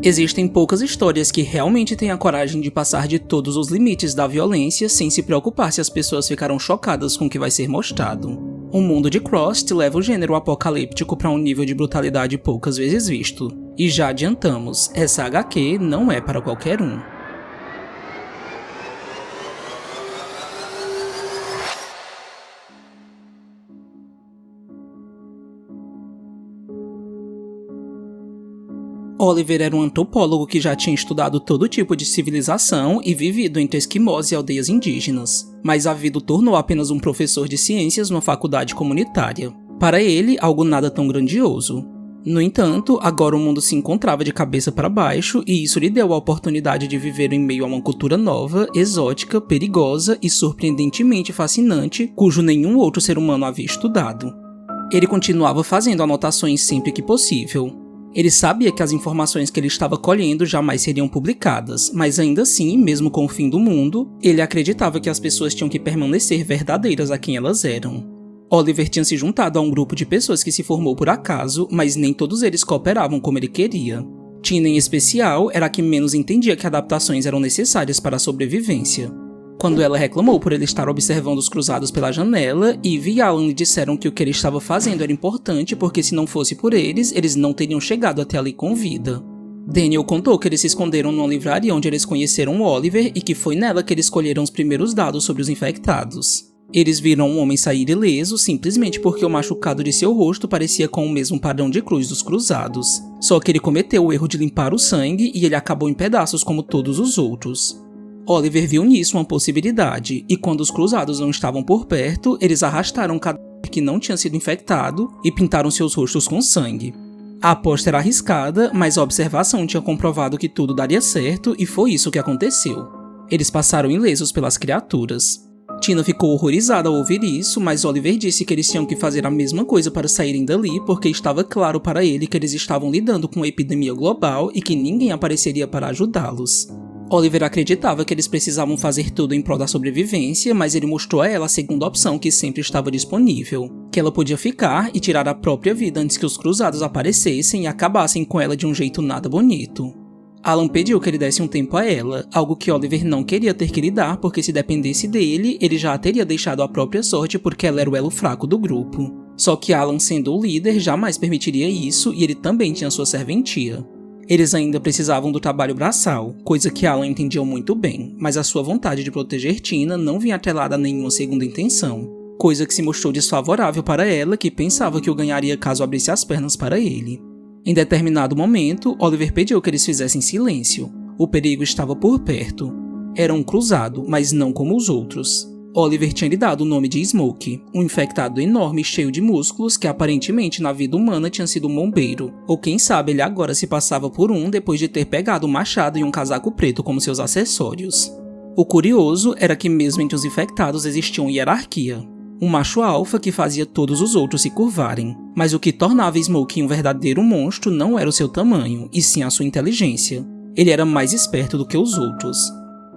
Existem poucas histórias que realmente têm a coragem de passar de todos os limites da violência sem se preocupar se as pessoas ficarão chocadas com o que vai ser mostrado. O mundo de Crossed leva o gênero apocalíptico para um nível de brutalidade poucas vezes visto. E já adiantamos, essa HQ não é para qualquer um. Oliver era um antropólogo que já tinha estudado todo tipo de civilização e vivido entre esquimós e aldeias indígenas, mas a vida o tornou apenas um professor de ciências numa faculdade comunitária. Para ele, algo nada tão grandioso. No entanto, agora o mundo se encontrava de cabeça para baixo e isso lhe deu a oportunidade de viver em meio a uma cultura nova, exótica, perigosa e surpreendentemente fascinante, cujo nenhum outro ser humano havia estudado. Ele continuava fazendo anotações sempre que possível. Ele sabia que as informações que ele estava colhendo jamais seriam publicadas, mas ainda assim, mesmo com o fim do mundo, ele acreditava que as pessoas tinham que permanecer verdadeiras a quem elas eram. Oliver tinha se juntado a um grupo de pessoas que se formou por acaso, mas nem todos eles cooperavam como ele queria. Tina, em especial, era a que menos entendia que adaptações eram necessárias para a sobrevivência. Quando ela reclamou por ele estar observando os cruzados pela janela, Eve e Alan lhe disseram que o que ele estava fazendo era importante porque se não fosse por eles, eles não teriam chegado até ali com vida. Daniel contou que eles se esconderam numa livraria onde eles conheceram Oliver e que foi nela que eles escolheram os primeiros dados sobre os infectados. Eles viram um homem sair ileso simplesmente porque o machucado de seu rosto parecia com o mesmo padrão de cruz dos cruzados. Só que ele cometeu o erro de limpar o sangue e ele acabou em pedaços como todos os outros. Oliver viu nisso uma possibilidade, e quando os cruzados não estavam por perto, eles arrastaram um cadáver que não tinha sido infectado e pintaram seus rostos com sangue. A aposta era arriscada, mas a observação tinha comprovado que tudo daria certo e foi isso que aconteceu. Eles passaram ilesos pelas criaturas. Tina ficou horrorizada ao ouvir isso, mas Oliver disse que eles tinham que fazer a mesma coisa para saírem dali porque estava claro para ele que eles estavam lidando com uma epidemia global e que ninguém apareceria para ajudá-los. Oliver acreditava que eles precisavam fazer tudo em prol da sobrevivência, mas ele mostrou a ela a segunda opção que sempre estava disponível, que ela podia ficar e tirar a própria vida antes que os cruzados aparecessem e acabassem com ela de um jeito nada bonito. Alan pediu que ele desse um tempo a ela, algo que Oliver não queria ter que lhe dar porque se dependesse dele, ele já a teria deixado à própria sorte porque ela era o elo fraco do grupo. Só que Alan, sendo o líder, jamais permitiria isso e ele também tinha sua serventia. Eles ainda precisavam do trabalho braçal, coisa que Alan entendia muito bem, mas a sua vontade de proteger Tina não vinha atrelada a nenhuma segunda intenção, coisa que se mostrou desfavorável para ela, que pensava que o ganharia caso abrisse as pernas para ele. Em determinado momento, Oliver pediu que eles fizessem silêncio. O perigo estava por perto. Era um cruzado, mas não como os outros. Oliver tinha lhe dado o nome de Smoke, um infectado enorme cheio de músculos que aparentemente na vida humana tinha sido um bombeiro, ou quem sabe ele agora se passava por um depois de ter pegado um machado e um casaco preto como seus acessórios. O curioso era que mesmo entre os infectados existia uma hierarquia. Um macho alfa que fazia todos os outros se curvarem, mas o que tornava Smoke um verdadeiro monstro não era o seu tamanho, e sim a sua inteligência. Ele era mais esperto do que os outros.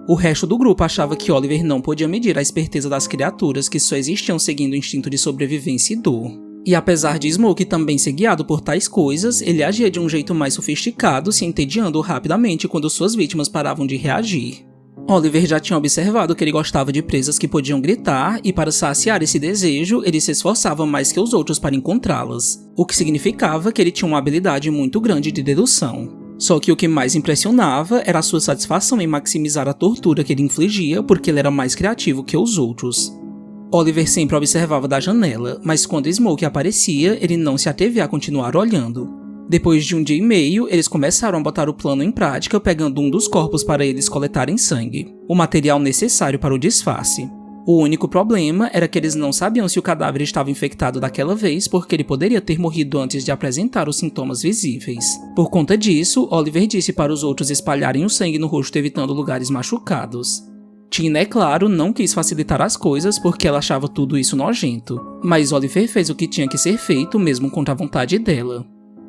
O resto do grupo achava que Oliver não podia medir a esperteza das criaturas que só existiam seguindo o instinto de sobrevivência e dor. E apesar de Smoke também ser guiado por tais coisas, ele agia de um jeito mais sofisticado, se entediando rapidamente quando suas vítimas paravam de reagir. Oliver já tinha observado que ele gostava de presas que podiam gritar e para saciar esse desejo, ele se esforçava mais que os outros para encontrá-las, o que significava que ele tinha uma habilidade muito grande de dedução. Só que o que mais impressionava era a sua satisfação em maximizar a tortura que ele infligia porque ele era mais criativo que os outros. Oliver sempre observava da janela, mas quando Smoke aparecia, ele não se atrevia a continuar olhando. Depois de um dia e meio, eles começaram a botar o plano em prática pegando um dos corpos para eles coletarem sangue, o material necessário para o disfarce. O único problema era que eles não sabiam se o cadáver estava infectado daquela vez porque ele poderia ter morrido antes de apresentar os sintomas visíveis. Por conta disso, Oliver disse para os outros espalharem o sangue no rosto evitando lugares machucados. Tina, é claro, não quis facilitar as coisas porque ela achava tudo isso nojento, mas Oliver fez o que tinha que ser feito mesmo contra a vontade dela.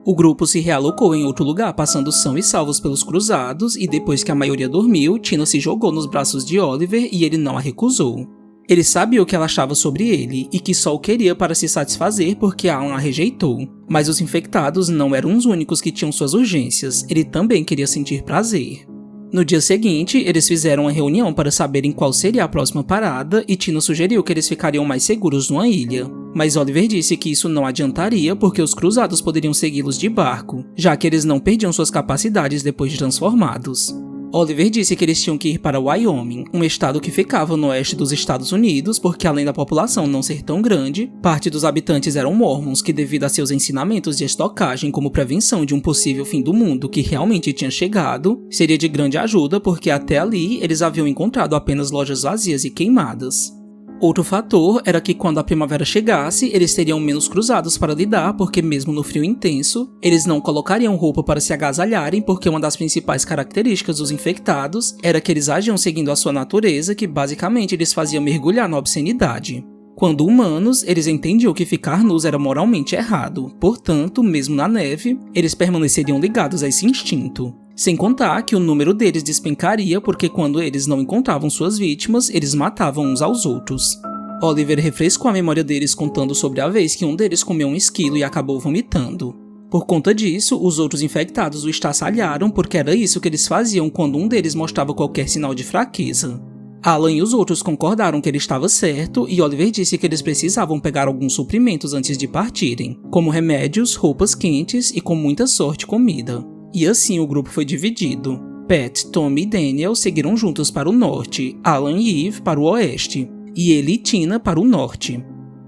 O grupo se realocou em outro lugar, passando são e salvos pelos cruzados, e depois que a maioria dormiu, Tina se jogou nos braços de Oliver e ele não a recusou. Ele sabia o que ela achava sobre ele e que só o queria para se satisfazer porque Alan a rejeitou. Mas os infectados não eram os únicos que tinham suas urgências, ele também queria sentir prazer. No dia seguinte, eles fizeram uma reunião para saberem qual seria a próxima parada e Tina sugeriu que eles ficariam mais seguros numa ilha. Mas Oliver disse que isso não adiantaria porque os cruzados poderiam segui-los de barco, já que eles não perdiam suas capacidades depois de transformados. Oliver disse que eles tinham que ir para Wyoming, um estado que ficava no oeste dos Estados Unidos, porque além da população não ser tão grande, parte dos habitantes eram mormons que, devido a seus ensinamentos de estocagem como prevenção de um possível fim do mundo que realmente tinha chegado, seria de grande ajuda porque até ali eles haviam encontrado apenas lojas vazias e queimadas. Outro fator era que quando a primavera chegasse, eles teriam menos cruzados para lidar, porque mesmo no frio intenso, eles não colocariam roupa para se agasalharem, porque uma das principais características dos infectados era que eles agiam seguindo a sua natureza, que basicamente eles faziam mergulhar na obscenidade. Quando humanos, eles entendiam que ficar nus era moralmente errado, portanto, mesmo na neve, eles permaneceriam ligados a esse instinto. Sem contar que o número deles despencaria porque quando eles não encontravam suas vítimas, eles matavam uns aos outros. Oliver refrescou a memória deles contando sobre a vez que um deles comeu um esquilo e acabou vomitando. Por conta disso, os outros infectados o estraçalharam porque era isso que eles faziam quando um deles mostrava qualquer sinal de fraqueza. Alan e os outros concordaram que ele estava certo e Oliver disse que eles precisavam pegar alguns suprimentos antes de partirem, como remédios, roupas quentes e com muita sorte comida. E assim o grupo foi dividido. Pat, Tommy e Daniel seguiram juntos para o norte, Alan e Eve para o oeste, e ele e Tina para o norte.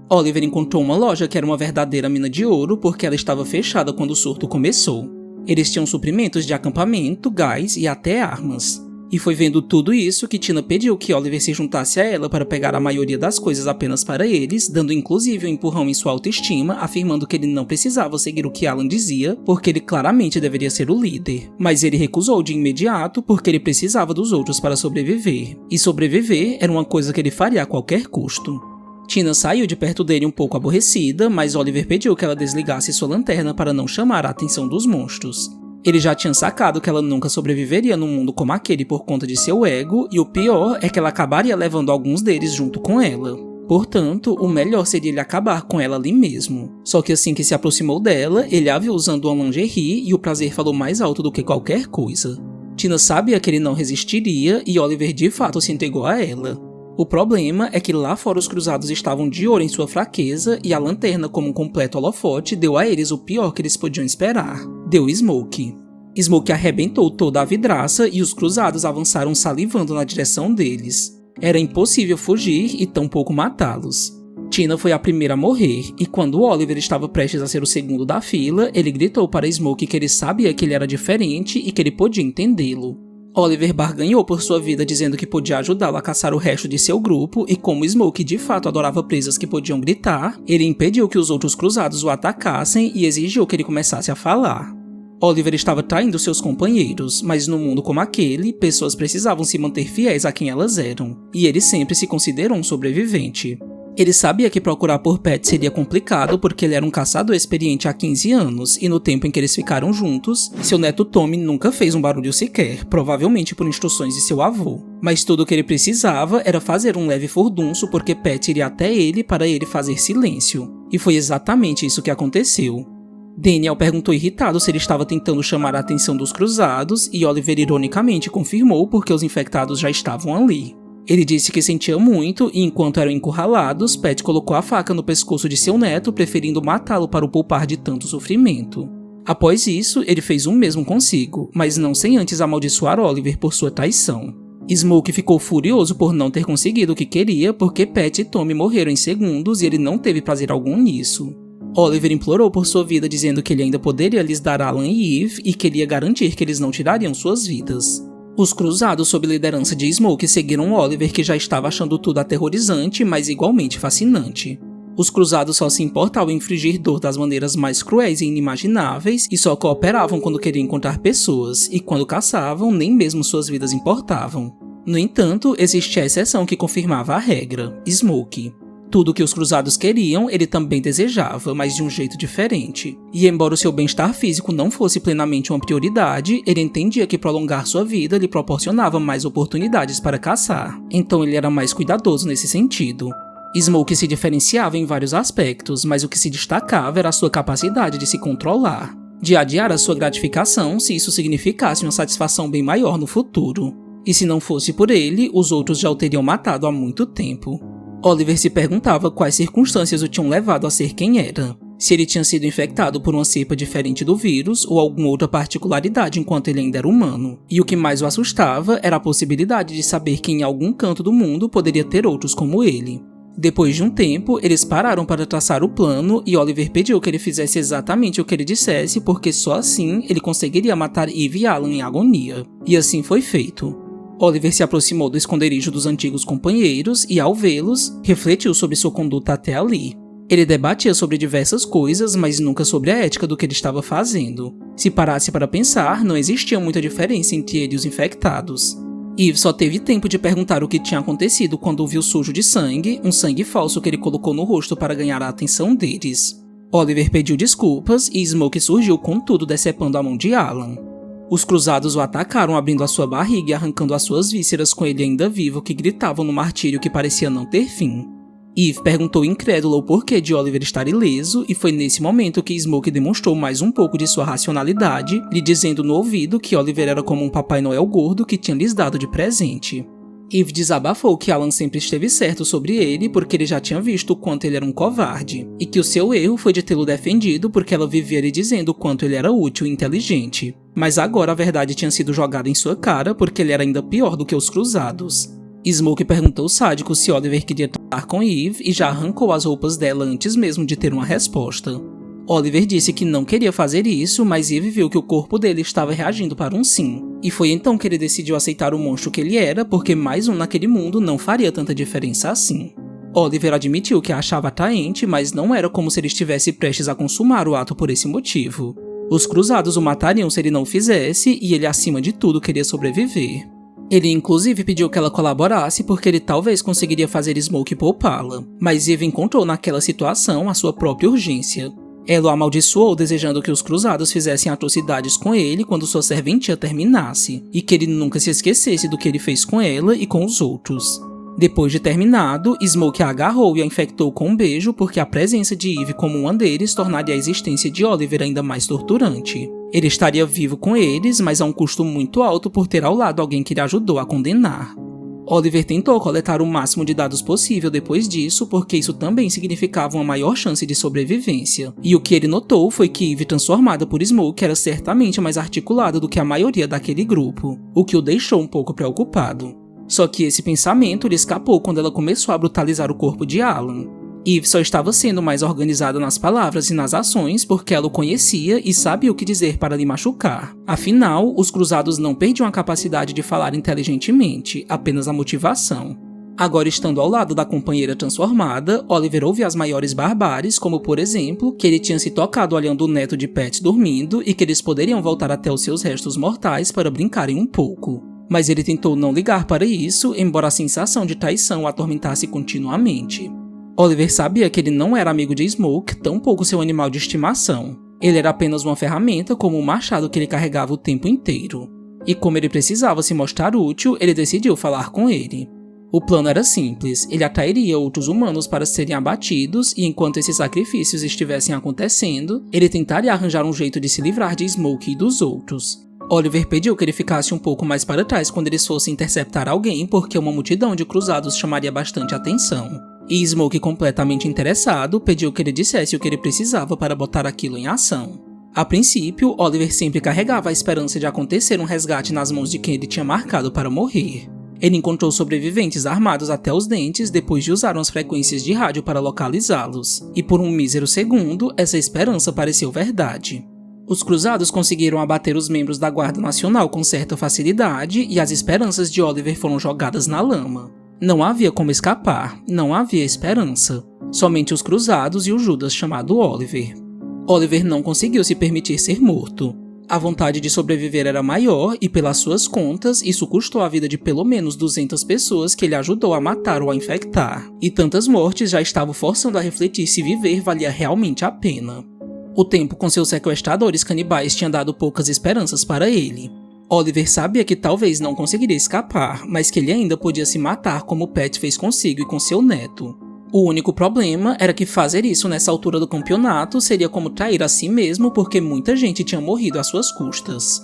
Oliver encontrou uma loja que era uma verdadeira mina de ouro porque ela estava fechada quando o surto começou. Eles tinham suprimentos de acampamento, gás e até armas. E foi vendo tudo isso que Tina pediu que Oliver se juntasse a ela para pegar a maioria das coisas apenas para eles, dando inclusive um empurrão em sua autoestima, afirmando que ele não precisava seguir o que Alan dizia, porque ele claramente deveria ser o líder. Mas ele recusou de imediato porque ele precisava dos outros para sobreviver. E sobreviver era uma coisa que ele faria a qualquer custo. Tina saiu de perto dele um pouco aborrecida, mas Oliver pediu que ela desligasse sua lanterna para não chamar a atenção dos monstros. Ele já tinha sacado que ela nunca sobreviveria num mundo como aquele por conta de seu ego, e o pior é que ela acabaria levando alguns deles junto com ela. Portanto, o melhor seria ele acabar com ela ali mesmo. Só que assim que se aproximou dela, ele a viu usando uma lingerie e o prazer falou mais alto do que qualquer coisa. Tina sabia que ele não resistiria e Oliver de fato se entregou a ela. O problema é que lá fora os cruzados estavam de olho em sua fraqueza e a lanterna, como um completo holofote, deu a eles o pior que eles podiam esperar. Deu Smoke. Smoke arrebentou toda a vidraça e os cruzados avançaram salivando na direção deles. Era impossível fugir e tampouco matá-los. Tina foi a primeira a morrer, e quando Oliver estava prestes a ser o segundo da fila, ele gritou para Smoke que ele sabia que ele era diferente e que ele podia entendê-lo. Oliver barganhou por sua vida dizendo que podia ajudá-lo a caçar o resto de seu grupo e como Smoke de fato adorava presas que podiam gritar, ele impediu que os outros cruzados o atacassem e exigiu que ele começasse a falar. Oliver estava traindo seus companheiros, mas num mundo como aquele, pessoas precisavam se manter fiéis a quem elas eram, e ele sempre se considerou um sobrevivente. Ele sabia que procurar por Pat seria complicado porque ele era um caçador experiente há 15 anos e no tempo em que eles ficaram juntos, seu neto Tommy nunca fez um barulho sequer, provavelmente por instruções de seu avô. Mas tudo o que ele precisava era fazer um leve furdunço porque Pat iria até ele para ele fazer silêncio. E foi exatamente isso que aconteceu. Daniel perguntou irritado se ele estava tentando chamar a atenção dos cruzados e Oliver ironicamente confirmou porque os infectados já estavam ali. Ele disse que sentia muito e enquanto eram encurralados, Pat colocou a faca no pescoço de seu neto, preferindo matá-lo para o poupar de tanto sofrimento. Após isso, ele fez o mesmo consigo, mas não sem antes amaldiçoar Oliver por sua traição. Smoke ficou furioso por não ter conseguido o que queria porque Pat e Tommy morreram em segundos e ele não teve prazer algum nisso. Oliver implorou por sua vida dizendo que ele ainda poderia lhes dar Alan e Eve e queria garantir que eles não tirariam suas vidas. Os cruzados sob liderança de Smoke seguiram Oliver, que já estava achando tudo aterrorizante, mas igualmente fascinante. Os cruzados só se importavam em infligir dor das maneiras mais cruéis e inimagináveis e só cooperavam quando queriam encontrar pessoas, e quando caçavam, nem mesmo suas vidas importavam. No entanto, existia a exceção que confirmava a regra, Smoke. Tudo que os cruzados queriam, ele também desejava, mas de um jeito diferente. E embora o seu bem-estar físico não fosse plenamente uma prioridade, ele entendia que prolongar sua vida lhe proporcionava mais oportunidades para caçar. Então ele era mais cuidadoso nesse sentido. Smoke se diferenciava em vários aspectos, mas o que se destacava era a sua capacidade de se controlar, de adiar a sua gratificação se isso significasse uma satisfação bem maior no futuro. E se não fosse por ele, os outros já o teriam matado há muito tempo. Oliver se perguntava quais circunstâncias o tinham levado a ser quem era. Se ele tinha sido infectado por uma cepa diferente do vírus ou alguma outra particularidade enquanto ele ainda era humano. E o que mais o assustava era a possibilidade de saber que em algum canto do mundo poderia ter outros como ele. Depois de um tempo, eles pararam para traçar o plano e Oliver pediu que ele fizesse exatamente o que ele dissesse, porque só assim ele conseguiria matar Eve e Alan em agonia. E assim foi feito. Oliver se aproximou do esconderijo dos antigos companheiros e, ao vê-los, refletiu sobre sua conduta até ali. Ele debatia sobre diversas coisas, mas nunca sobre a ética do que ele estava fazendo. Se parasse para pensar, não existia muita diferença entre ele e os infectados. Eve só teve tempo de perguntar o que tinha acontecido quando o viu sujo de sangue, um sangue falso que ele colocou no rosto para ganhar a atenção deles. Oliver pediu desculpas e Smoke surgiu com tudo decepando a mão de Alan. Os cruzados o atacaram abrindo a sua barriga e arrancando as suas vísceras com ele ainda vivo, que gritavam no martírio que parecia não ter fim. Eve perguntou incrédula o porquê de Oliver estar ileso e foi nesse momento que Smoke demonstrou mais um pouco de sua racionalidade, lhe dizendo no ouvido que Oliver era como um Papai Noel gordo que tinha lhes dado de presente. Eve desabafou que Alan sempre esteve certo sobre ele porque ele já tinha visto o quanto ele era um covarde, e que o seu erro foi de tê-lo defendido porque ela vivia lhe dizendo o quanto ele era útil e inteligente. Mas agora a verdade tinha sido jogada em sua cara porque ele era ainda pior do que os cruzados. Smoke perguntou sádico se Oliver queria estar com Eve e já arrancou as roupas dela antes mesmo de ter uma resposta. Oliver disse que não queria fazer isso, mas Eve viu que o corpo dele estava reagindo para um sim. E foi então que ele decidiu aceitar o monstro que ele era, porque mais um naquele mundo não faria tanta diferença assim. Oliver admitiu que a achava atraente, mas não era como se ele estivesse prestes a consumar o ato por esse motivo. Os cruzados o matariam se ele não o fizesse, e ele acima de tudo queria sobreviver. Ele inclusive pediu que ela colaborasse porque ele talvez conseguiria fazer Smoke poupá-la, mas Eve encontrou naquela situação a sua própria urgência. Ela o amaldiçoou desejando que os cruzados fizessem atrocidades com ele quando sua serventia terminasse, e que ele nunca se esquecesse do que ele fez com ela e com os outros. Depois de terminado, Smoke a agarrou e a infectou com um beijo porque a presença de Eve como uma deles tornaria a existência de Oliver ainda mais torturante. Ele estaria vivo com eles, mas a um custo muito alto por ter ao lado alguém que lhe ajudou a condenar. Oliver tentou coletar o máximo de dados possível depois disso, porque isso também significava uma maior chance de sobrevivência. E o que ele notou foi que Eve transformada por Smoke era certamente mais articulada do que a maioria daquele grupo, o que o deixou um pouco preocupado. Só que esse pensamento lhe escapou quando ela começou a brutalizar o corpo de Alan. Eve só estava sendo mais organizada nas palavras e nas ações porque ela o conhecia e sabia o que dizer para lhe machucar. Afinal, os cruzados não perdiam a capacidade de falar inteligentemente, apenas a motivação. Agora, estando ao lado da companheira transformada, Oliver ouve as maiores barbáries, como por exemplo, que ele tinha se tocado olhando o neto de Pat dormindo e que eles poderiam voltar até os seus restos mortais para brincarem um pouco. Mas ele tentou não ligar para isso, embora a sensação de traição o atormentasse continuamente. Oliver sabia que ele não era amigo de Smoke, tampouco seu animal de estimação. Ele era apenas uma ferramenta como um machado que ele carregava o tempo inteiro. E como ele precisava se mostrar útil, ele decidiu falar com ele. O plano era simples, ele atrairia outros humanos para serem abatidos e enquanto esses sacrifícios estivessem acontecendo, ele tentaria arranjar um jeito de se livrar de Smoke e dos outros. Oliver pediu que ele ficasse um pouco mais para trás quando eles fossem interceptar alguém porque uma multidão de cruzados chamaria bastante atenção. E Smoke, completamente interessado, pediu que ele dissesse o que ele precisava para botar aquilo em ação. A princípio, Oliver sempre carregava a esperança de acontecer um resgate nas mãos de quem ele tinha marcado para morrer. Ele encontrou sobreviventes armados até os dentes depois de usar umas frequências de rádio para localizá-los, e por um mísero segundo, essa esperança pareceu verdade. Os cruzados conseguiram abater os membros da Guarda Nacional com certa facilidade e as esperanças de Oliver foram jogadas na lama. Não havia como escapar, não havia esperança. Somente os cruzados e o Judas chamado Oliver. Oliver não conseguiu se permitir ser morto. A vontade de sobreviver era maior e, pelas suas contas, isso custou a vida de pelo menos 200 pessoas que ele ajudou a matar ou a infectar. E tantas mortes já estavam forçando a refletir se viver valia realmente a pena. O tempo com seus sequestradores canibais tinha dado poucas esperanças para ele. Oliver sabia que talvez não conseguiria escapar, mas que ele ainda podia se matar como Pat fez consigo e com seu neto. O único problema era que fazer isso nessa altura do campeonato seria como trair a si mesmo, porque muita gente tinha morrido às suas custas.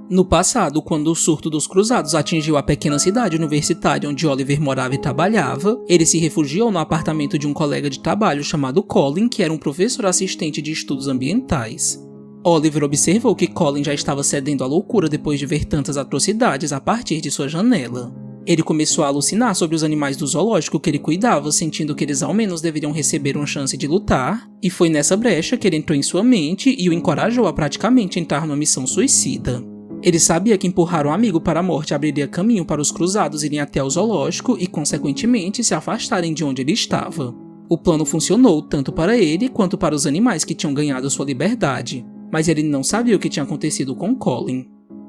No passado, quando o surto dos cruzados atingiu a pequena cidade universitária onde Oliver morava e trabalhava, ele se refugiou no apartamento de um colega de trabalho chamado Colin, que era um professor assistente de estudos ambientais. Oliver observou que Colin já estava cedendo à loucura depois de ver tantas atrocidades a partir de sua janela. Ele começou a alucinar sobre os animais do zoológico que ele cuidava, sentindo que eles ao menos deveriam receber uma chance de lutar, e foi nessa brecha que ele entrou em sua mente e o encorajou a praticamente entrar numa missão suicida. Ele sabia que empurrar um amigo para a morte abriria caminho para os cruzados irem até o zoológico e, consequentemente, se afastarem de onde ele estava. O plano funcionou tanto para ele quanto para os animais que tinham ganhado sua liberdade, mas ele não sabia o que tinha acontecido com Colin.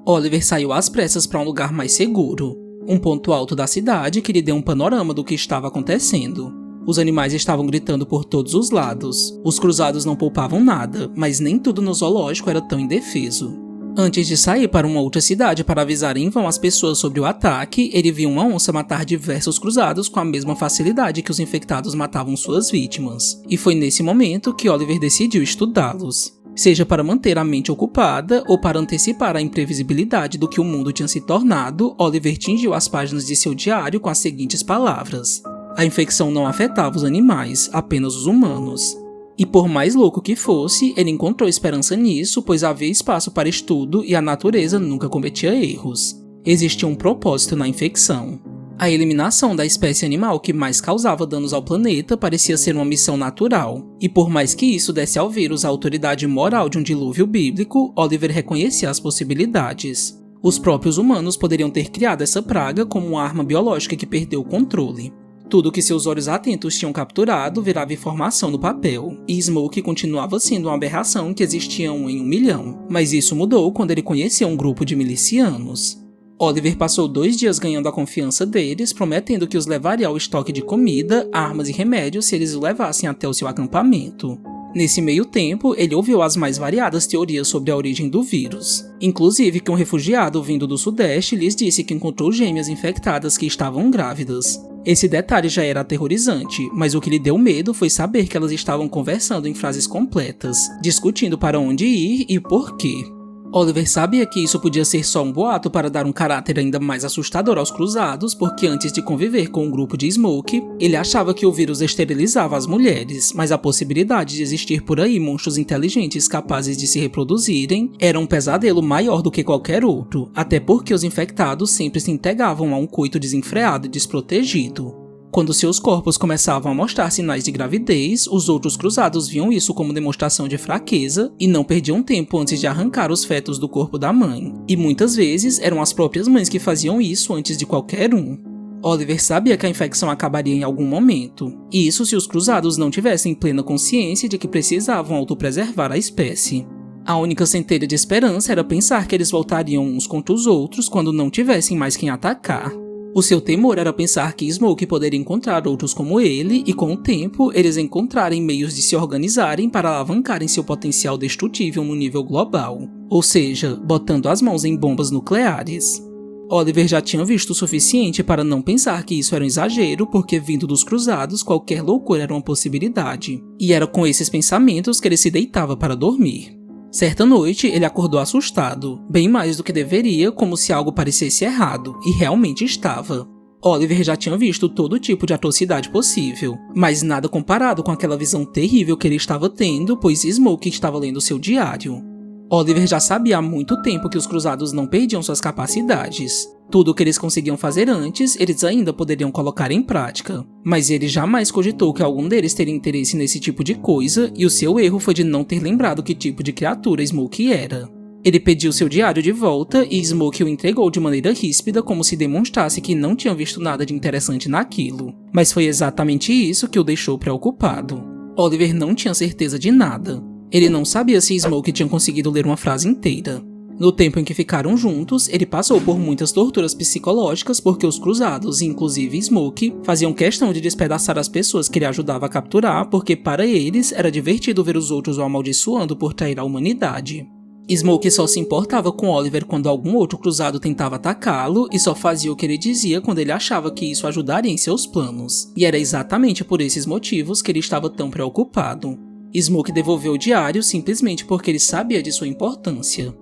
Oliver saiu às pressas para um lugar mais seguro, um ponto alto da cidade que lhe deu um panorama do que estava acontecendo. Os animais estavam gritando por todos os lados. Os cruzados não poupavam nada, mas nem tudo no zoológico era tão indefeso. Antes de sair para uma outra cidade para avisar em vão as pessoas sobre o ataque, ele viu uma onça matar diversos cruzados com a mesma facilidade que os infectados matavam suas vítimas. E foi nesse momento que Oliver decidiu estudá-los. Seja para manter a mente ocupada ou para antecipar a imprevisibilidade do que o mundo tinha se tornado, Oliver tingiu as páginas de seu diário com as seguintes palavras: a infecção não afetava os animais, apenas os humanos. E por mais louco que fosse, ele encontrou esperança nisso, pois havia espaço para estudo e a natureza nunca cometia erros. Existia um propósito na infecção. A eliminação da espécie animal que mais causava danos ao planeta parecia ser uma missão natural, e por mais que isso desse ao vírus a autoridade moral de um dilúvio bíblico, Oliver reconhecia as possibilidades. Os próprios humanos poderiam ter criado essa praga como uma arma biológica que perdeu o controle. Tudo que seus olhos atentos tinham capturado virava informação no papel, e Smoke continuava sendo uma aberração que existia 1 em 1 milhão, mas isso mudou quando ele conheceu um grupo de milicianos. Oliver passou 2 dias ganhando a confiança deles, prometendo que os levaria ao estoque de comida, armas e remédios se eles o levassem até o seu acampamento. Nesse meio tempo, ele ouviu as mais variadas teorias sobre a origem do vírus, inclusive que um refugiado vindo do sudeste lhes disse que encontrou gêmeas infectadas que estavam grávidas. Esse detalhe já era aterrorizante, mas o que lhe deu medo foi saber que elas estavam conversando em frases completas, discutindo para onde ir e por quê. Oliver sabia que isso podia ser só um boato para dar um caráter ainda mais assustador aos cruzados, porque antes de conviver com um grupo de Smoke, ele achava que o vírus esterilizava as mulheres, mas a possibilidade de existir por aí monstros inteligentes capazes de se reproduzirem era um pesadelo maior do que qualquer outro, até porque os infectados sempre se entregavam a um coito desenfreado e desprotegido. Quando seus corpos começavam a mostrar sinais de gravidez, os outros cruzados viam isso como demonstração de fraqueza e não perdiam tempo antes de arrancar os fetos do corpo da mãe. E muitas vezes eram as próprias mães que faziam isso antes de qualquer um. Oliver sabia que a infecção acabaria em algum momento, e isso se os cruzados não tivessem plena consciência de que precisavam autopreservar a espécie. A única centelha de esperança era pensar que eles voltariam uns contra os outros quando não tivessem mais quem atacar. O seu temor era pensar que Smoke poderia encontrar outros como ele e, com o tempo, eles encontrarem meios de se organizarem para alavancarem seu potencial destrutível no nível global, ou seja, botando as mãos em bombas nucleares. Oliver já tinha visto o suficiente para não pensar que isso era um exagero, porque vindo dos cruzados, qualquer loucura era uma possibilidade, e era com esses pensamentos que ele se deitava para dormir. Certa noite, ele acordou assustado, bem mais do que deveria, como se algo parecesse errado, e realmente estava. Oliver já tinha visto todo tipo de atrocidade possível, mas nada comparado com aquela visão terrível que ele estava tendo, pois Smoke estava lendo seu diário. Oliver já sabia há muito tempo que os cruzados não perdiam suas capacidades. Tudo o que eles conseguiam fazer antes, eles ainda poderiam colocar em prática. Mas ele jamais cogitou que algum deles teria interesse nesse tipo de coisa, e o seu erro foi de não ter lembrado que tipo de criatura Smoke era. Ele pediu seu diário de volta e Smoke o entregou de maneira ríspida, como se demonstrasse que não tinha visto nada de interessante naquilo. Mas foi exatamente isso que o deixou preocupado. Oliver não tinha certeza de nada. Ele não sabia se Smoke tinha conseguido ler uma frase inteira. No tempo em que ficaram juntos, ele passou por muitas torturas psicológicas porque os cruzados, inclusive Smoke, faziam questão de despedaçar as pessoas que ele ajudava a capturar porque para eles era divertido ver os outros o amaldiçoando por trair a humanidade. Smoke só se importava com Oliver quando algum outro cruzado tentava atacá-lo e só fazia o que ele dizia quando ele achava que isso ajudaria em seus planos. E era exatamente por esses motivos que ele estava tão preocupado. Smoke devolveu o diário simplesmente porque ele sabia de sua importância.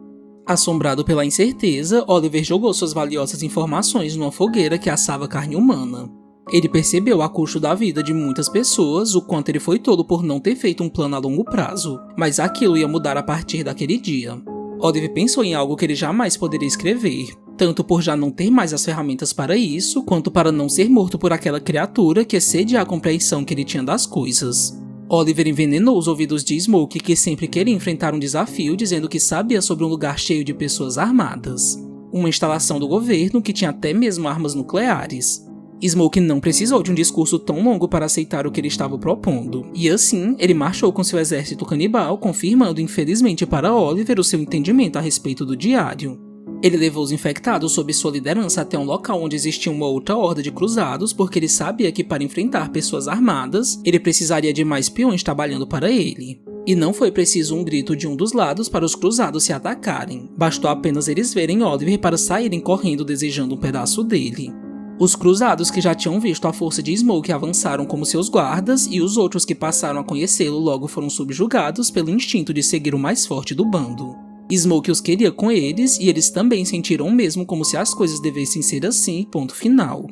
Assombrado pela incerteza, Oliver jogou suas valiosas informações numa fogueira que assava carne humana. Ele percebeu a custo da vida de muitas pessoas o quanto ele foi tolo por não ter feito um plano a longo prazo, mas aquilo ia mudar a partir daquele dia. Oliver pensou em algo que ele jamais poderia escrever, tanto por já não ter mais as ferramentas para isso, quanto para não ser morto por aquela criatura que excedia a compreensão que ele tinha das coisas. Oliver envenenou os ouvidos de Smoke, que sempre queria enfrentar um desafio dizendo que sabia sobre um lugar cheio de pessoas armadas. Uma instalação do governo que tinha até mesmo armas nucleares. Smoke não precisou de um discurso tão longo para aceitar o que ele estava propondo, e assim ele marchou com seu exército canibal, confirmando infelizmente para Oliver o seu entendimento a respeito do diário. Ele levou os infectados sob sua liderança até um local onde existia uma outra horda de cruzados, porque ele sabia que para enfrentar pessoas armadas, ele precisaria de mais peões trabalhando para ele. E não foi preciso um grito de um dos lados para os cruzados se atacarem, bastou apenas eles verem Oliver para saírem correndo desejando um pedaço dele. Os cruzados que já tinham visto a força de Smoke avançaram como seus guardas, e os outros que passaram a conhecê-lo logo foram subjugados pelo instinto de seguir o mais forte do bando. Smoke os queria com eles, e eles também sentiram o mesmo, como se as coisas devessem ser assim, ponto final.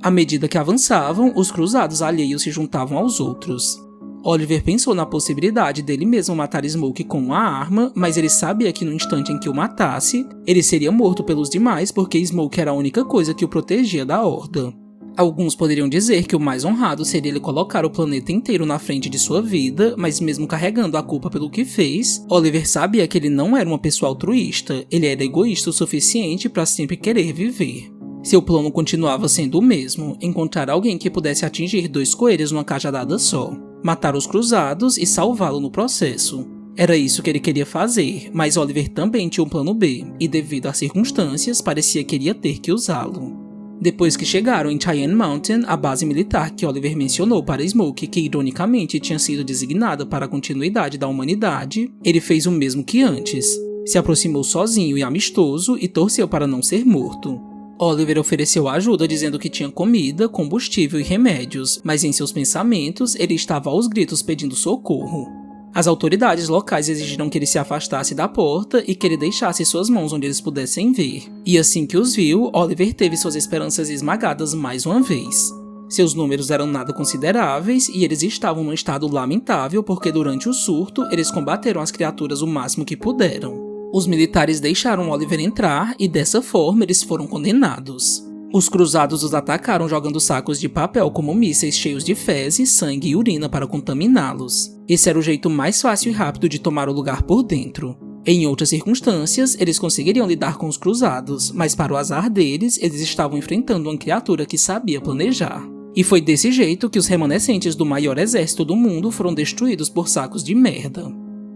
À medida que avançavam, os cruzados alheios se juntavam aos outros. Oliver pensou na possibilidade dele mesmo matar Smoke com uma arma, mas ele sabia que no instante em que o matasse, ele seria morto pelos demais porque Smoke era a única coisa que o protegia da horda. Alguns poderiam dizer que o mais honrado seria ele colocar o planeta inteiro na frente de sua vida, mas mesmo carregando a culpa pelo que fez, Oliver sabia que ele não era uma pessoa altruísta, ele era egoísta o suficiente para sempre querer viver. Seu plano continuava sendo o mesmo, encontrar alguém que pudesse atingir 2 coelhos numa cajadada só, matar os cruzados e salvá-lo no processo. Era isso que ele queria fazer, mas Oliver também tinha um plano B, e devido às circunstâncias, parecia que ele ia ter que usá-lo. Depois que chegaram em Cheyenne Mountain, a base militar que Oliver mencionou para Smoke, que ironicamente tinha sido designada para a continuidade da humanidade, ele fez o mesmo que antes. Se aproximou sozinho e amistoso e torceu para não ser morto. Oliver ofereceu ajuda dizendo que tinha comida, combustível e remédios, mas em seus pensamentos ele estava aos gritos pedindo socorro. As autoridades locais exigiram que ele se afastasse da porta e que ele deixasse suas mãos onde eles pudessem ver. E assim que os viu, Oliver teve suas esperanças esmagadas mais uma vez. Seus números eram nada consideráveis e eles estavam num estado lamentável porque durante o surto eles combateram as criaturas o máximo que puderam. Os militares deixaram Oliver entrar e dessa forma eles foram condenados. Os cruzados os atacaram jogando sacos de papel como mísseis cheios de fezes, sangue e urina para contaminá-los. Esse era o jeito mais fácil e rápido de tomar o lugar por dentro. Em outras circunstâncias, eles conseguiriam lidar com os cruzados, mas para o azar deles, eles estavam enfrentando uma criatura que sabia planejar. E foi desse jeito que os remanescentes do maior exército do mundo foram destruídos por sacos de merda.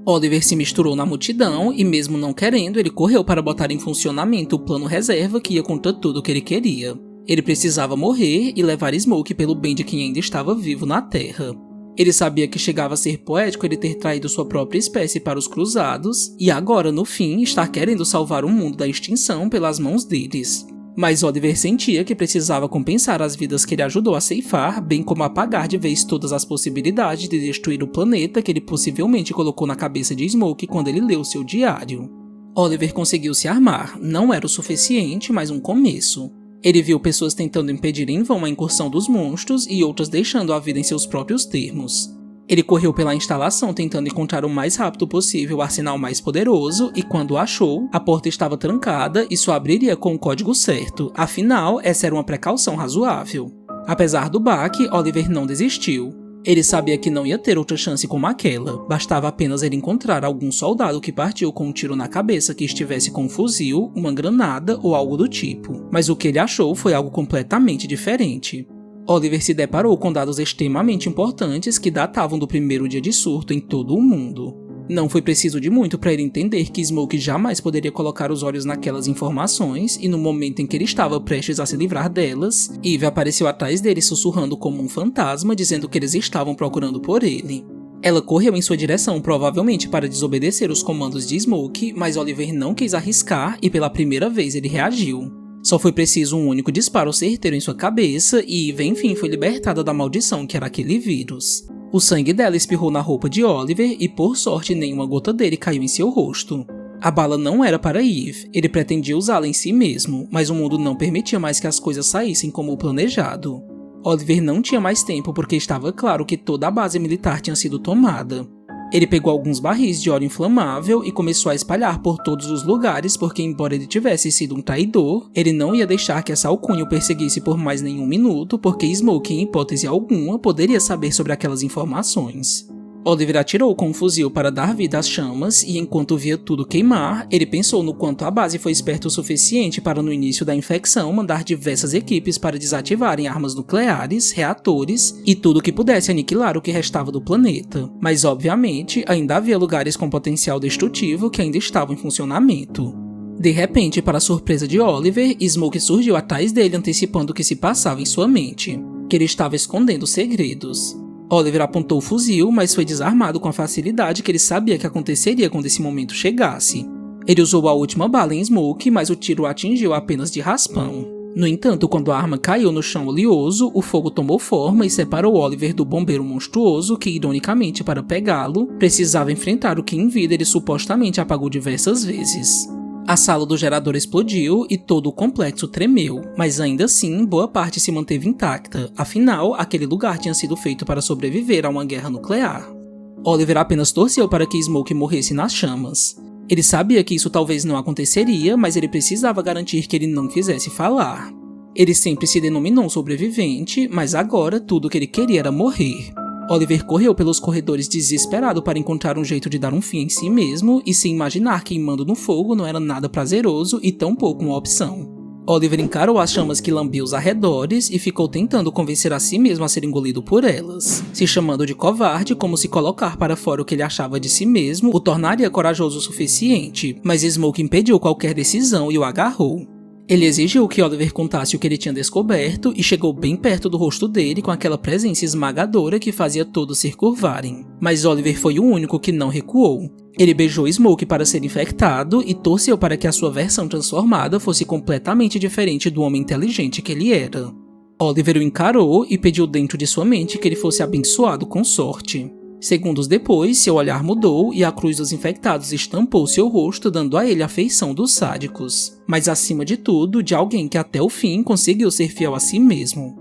Oliver se misturou na multidão e, mesmo não querendo, ele correu para botar em funcionamento o plano reserva que ia contra tudo o que ele queria. Ele precisava morrer e levar Smoke pelo bem de quem ainda estava vivo na Terra. Ele sabia que chegava a ser poético ele ter traído sua própria espécie para os cruzados e agora, no fim, estar querendo salvar o mundo da extinção pelas mãos deles. Mas Oliver sentia que precisava compensar as vidas que ele ajudou a ceifar, bem como apagar de vez todas as possibilidades de destruir o planeta que ele possivelmente colocou na cabeça de Smoke quando ele leu seu diário. Oliver conseguiu se armar, não era o suficiente, mas um começo. Ele viu pessoas tentando impedir em vão a incursão dos monstros e outras deixando a vida em seus próprios termos. Ele correu pela instalação tentando encontrar o mais rápido possível o arsenal mais poderoso e quando o achou, a porta estava trancada e só abriria com o código certo, afinal, essa era uma precaução razoável. Apesar do baque, Oliver não desistiu. Ele sabia que não ia ter outra chance como aquela, bastava apenas ele encontrar algum soldado que partiu com um tiro na cabeça que estivesse com um fuzil, uma granada ou algo do tipo, mas o que ele achou foi algo completamente diferente. Oliver se deparou com dados extremamente importantes que datavam do primeiro dia de surto em todo o mundo. Não foi preciso de muito para ele entender que Smoke jamais poderia colocar os olhos naquelas informações, e no momento em que ele estava prestes a se livrar delas, Eve apareceu atrás dele sussurrando como um fantasma, dizendo que eles estavam procurando por ele. Ela correu em sua direção, provavelmente para desobedecer os comandos de Smoke, mas Oliver não quis arriscar e pela primeira vez ele reagiu. Só foi preciso um único disparo certeiro em sua cabeça e Eve enfim foi libertada da maldição que era aquele vírus. O sangue dela espirrou na roupa de Oliver e, por sorte, nenhuma gota dele caiu em seu rosto. A bala não era para Eve, ele pretendia usá-la em si mesmo, mas o mundo não permitia mais que as coisas saíssem como o planejado. Oliver não tinha mais tempo porque estava claro que toda a base militar tinha sido tomada. Ele pegou alguns barris de óleo inflamável e começou a espalhar por todos os lugares porque, embora ele tivesse sido um traidor, ele não ia deixar que essa alcunha o perseguisse por mais nenhum minuto porque Smoke, em hipótese alguma, poderia saber sobre aquelas informações. Oliver atirou com um fuzil para dar vida às chamas e, enquanto via tudo queimar, ele pensou no quanto a base foi esperta o suficiente para, no início da infecção, mandar diversas equipes para desativarem armas nucleares, reatores e tudo que pudesse aniquilar o que restava do planeta. Mas, obviamente, ainda havia lugares com potencial destrutivo que ainda estavam em funcionamento. De repente, para a surpresa de Oliver, Smoke surgiu atrás dele antecipando o que se passava em sua mente, que ele estava escondendo segredos. Oliver apontou o fuzil, mas foi desarmado com a facilidade que ele sabia que aconteceria quando esse momento chegasse. Ele usou a última bala em Smoke, mas o tiro o atingiu apenas de raspão. No entanto, quando a arma caiu no chão oleoso, o fogo tomou forma e separou Oliver do bombeiro monstruoso que, ironicamente para pegá-lo, precisava enfrentar o que em vida ele supostamente apagou diversas vezes. A sala do gerador explodiu e todo o complexo tremeu, mas ainda assim boa parte se manteve intacta, afinal aquele lugar tinha sido feito para sobreviver a uma guerra nuclear. Oliver apenas torceu para que Smoke morresse nas chamas. Ele sabia que isso talvez não aconteceria, mas ele precisava garantir que ele não fizesse falar. Ele sempre se denominou um sobrevivente, mas agora tudo o que ele queria era morrer. Oliver correu pelos corredores desesperado para encontrar um jeito de dar um fim em si mesmo e se imaginar queimando no fogo não era nada prazeroso e tampouco uma opção. Oliver encarou as chamas que lambiam os arredores e ficou tentando convencer a si mesmo a ser engolido por elas. Se chamando de covarde, como se colocar para fora o que ele achava de si mesmo o tornaria corajoso o suficiente, mas Smoke impediu qualquer decisão e o agarrou. Ele exigiu que Oliver contasse o que ele tinha descoberto e chegou bem perto do rosto dele com aquela presença esmagadora que fazia todos se curvarem. Mas Oliver foi o único que não recuou. Ele beijou Smoke para ser infectado e torceu para que a sua versão transformada fosse completamente diferente do homem inteligente que ele era. Oliver o encarou e pediu dentro de sua mente que ele fosse abençoado com sorte. Segundos depois, seu olhar mudou e a cruz dos infectados estampou seu rosto, dando a ele a feição dos sádicos. Mas acima de tudo, de alguém que até o fim conseguiu ser fiel a si mesmo.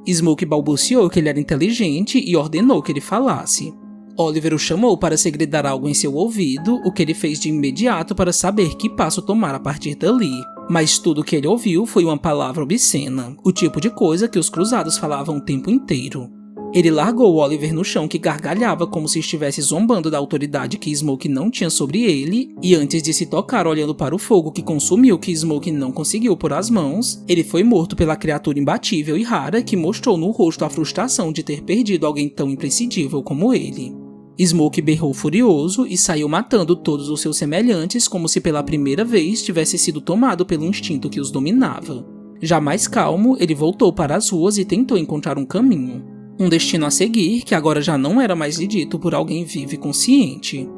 Smoke balbuciou que ele era inteligente e ordenou que ele falasse. Oliver o chamou para segredar algo em seu ouvido, o que ele fez de imediato para saber que passo tomar a partir dali. Mas tudo o que ele ouviu foi uma palavra obscena, o tipo de coisa que os cruzados falavam o tempo inteiro. Ele largou Oliver no chão que gargalhava como se estivesse zombando da autoridade que Smoke não tinha sobre ele, e antes de se tocar olhando para o fogo que consumiu o que Smoke não conseguiu por as mãos, ele foi morto pela criatura imbatível e rara que mostrou no rosto a frustração de ter perdido alguém tão imprescindível como ele. Smoke berrou furioso e saiu matando todos os seus semelhantes como se pela primeira vez tivesse sido tomado pelo instinto que os dominava. Já mais calmo, ele voltou para as ruas e tentou encontrar um caminho. Um destino a seguir que agora já não era mais lhe dito por alguém vivo e consciente.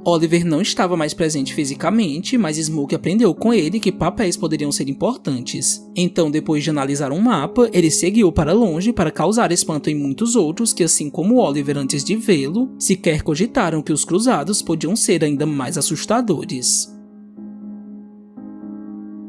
Oliver não estava mais presente fisicamente, mas Smoke aprendeu com ele que papéis poderiam ser importantes. Então, depois de analisar um mapa, ele seguiu para longe para causar espanto em muitos outros que, assim como Oliver antes de vê-lo, sequer cogitaram que os cruzados podiam ser ainda mais assustadores.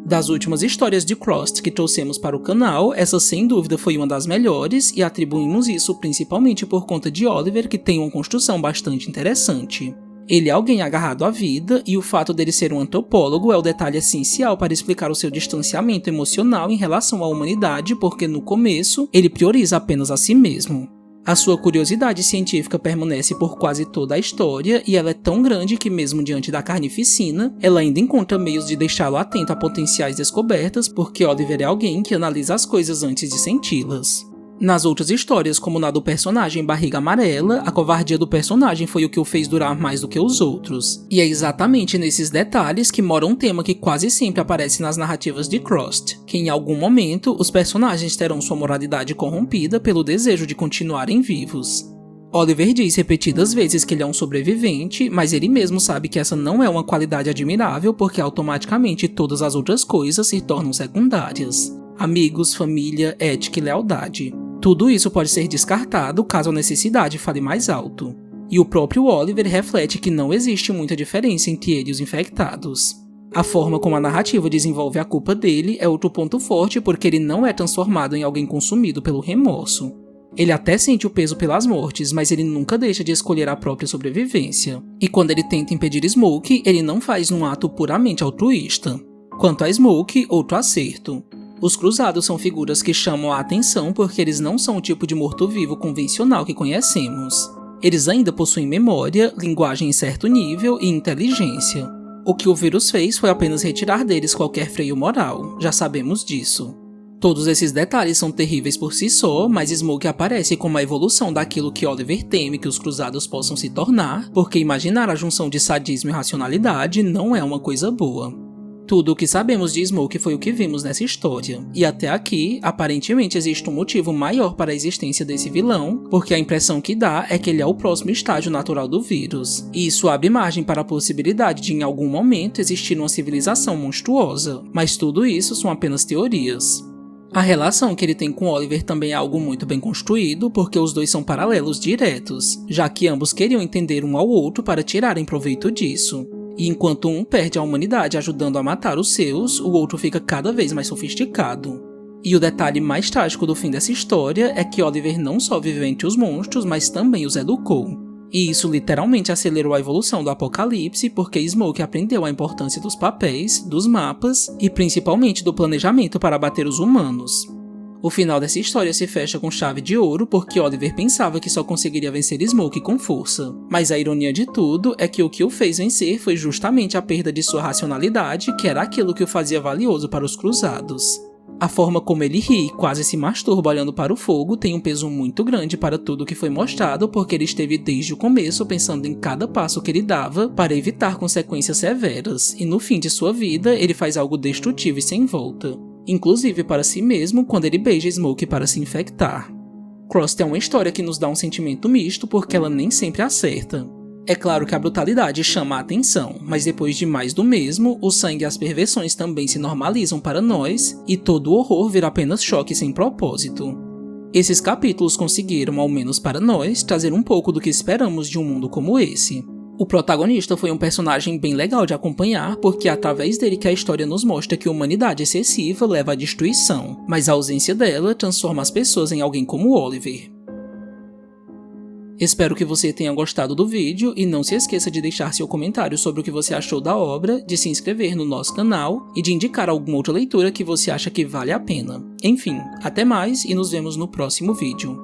Das últimas histórias de Crossed que trouxemos para o canal, essa sem dúvida foi uma das melhores e atribuímos isso principalmente por conta de Oliver, que tem uma construção bastante interessante. Ele é alguém agarrado à vida e o fato dele ser um antropólogo é o detalhe essencial para explicar o seu distanciamento emocional em relação à humanidade, porque no começo ele prioriza apenas a si mesmo. A sua curiosidade científica permanece por quase toda a história e ela é tão grande que mesmo diante da carnificina, ela ainda encontra meios de deixá-lo atento a potenciais descobertas porque Oliver é alguém que analisa as coisas antes de senti-las. Nas outras histórias, como na do personagem Barriga Amarela, a covardia do personagem foi o que o fez durar mais do que os outros. E é exatamente nesses detalhes que mora um tema que quase sempre aparece nas narrativas de Crossed, que em algum momento os personagens terão sua moralidade corrompida pelo desejo de continuarem vivos. Oliver diz repetidas vezes que ele é um sobrevivente, mas ele mesmo sabe que essa não é uma qualidade admirável porque automaticamente todas as outras coisas se tornam secundárias. Amigos, família, ética e lealdade. Tudo isso pode ser descartado caso a necessidade fale mais alto. E o próprio Oliver reflete que não existe muita diferença entre ele e os infectados. A forma como a narrativa desenvolve a culpa dele é outro ponto forte porque ele não é transformado em alguém consumido pelo remorso. Ele até sente o peso pelas mortes, mas ele nunca deixa de escolher a própria sobrevivência. E quando ele tenta impedir Smoke, ele não faz num ato puramente altruísta. Quanto a Smoke, outro acerto. Os cruzados são figuras que chamam a atenção porque eles não são o tipo de morto-vivo convencional que conhecemos. Eles ainda possuem memória, linguagem em certo nível e inteligência. O que o vírus fez foi apenas retirar deles qualquer freio moral, já sabemos disso. Todos esses detalhes são terríveis por si só, mas Smoke aparece como a evolução daquilo que Oliver teme que os cruzados possam se tornar, porque imaginar a junção de sadismo e racionalidade não é uma coisa boa. Tudo o que sabemos de Smoke foi o que vimos nessa história, e até aqui, aparentemente existe um motivo maior para a existência desse vilão, porque a impressão que dá é que ele é o próximo estágio natural do vírus, e isso abre margem para a possibilidade de em algum momento existir uma civilização monstruosa, mas tudo isso são apenas teorias. A relação que ele tem com Oliver também é algo muito bem construído, porque os dois são paralelos diretos, já que ambos queriam entender um ao outro para tirarem proveito disso. E enquanto um perde a humanidade ajudando a matar os seus, o outro fica cada vez mais sofisticado. E o detalhe mais trágico do fim dessa história é que Oliver não só viveu entre os monstros, mas também os educou. E isso literalmente acelerou a evolução do apocalipse porque Smoke aprendeu a importância dos papéis, dos mapas e principalmente do planejamento para abater os humanos. O final dessa história se fecha com chave de ouro porque Oliver pensava que só conseguiria vencer Smoke com força. Mas a ironia de tudo é que o que o fez vencer foi justamente a perda de sua racionalidade, que era aquilo que o fazia valioso para os cruzados. A forma como ele ri e quase se masturba olhando para o fogo tem um peso muito grande para tudo que foi mostrado porque ele esteve desde o começo pensando em cada passo que ele dava para evitar consequências severas, e no fim de sua vida ele faz algo destrutivo e sem volta. Inclusive para si mesmo quando ele beija Smoke para se infectar. Crossed é uma história que nos dá um sentimento misto porque ela nem sempre acerta. É claro que a brutalidade chama a atenção, mas depois de mais do mesmo, o sangue e as perversões também se normalizam para nós e todo o horror vira apenas choque sem propósito. Esses capítulos conseguiram, ao menos para nós, trazer um pouco do que esperamos de um mundo como esse. O protagonista foi um personagem bem legal de acompanhar, porque é através dele que a história nos mostra que a humanidade excessiva leva à destruição, mas a ausência dela transforma as pessoas em alguém como Oliver. Espero que você tenha gostado do vídeo e não se esqueça de deixar seu comentário sobre o que você achou da obra, de se inscrever no nosso canal e de indicar alguma outra leitura que você acha que vale a pena. Enfim, até mais e nos vemos no próximo vídeo.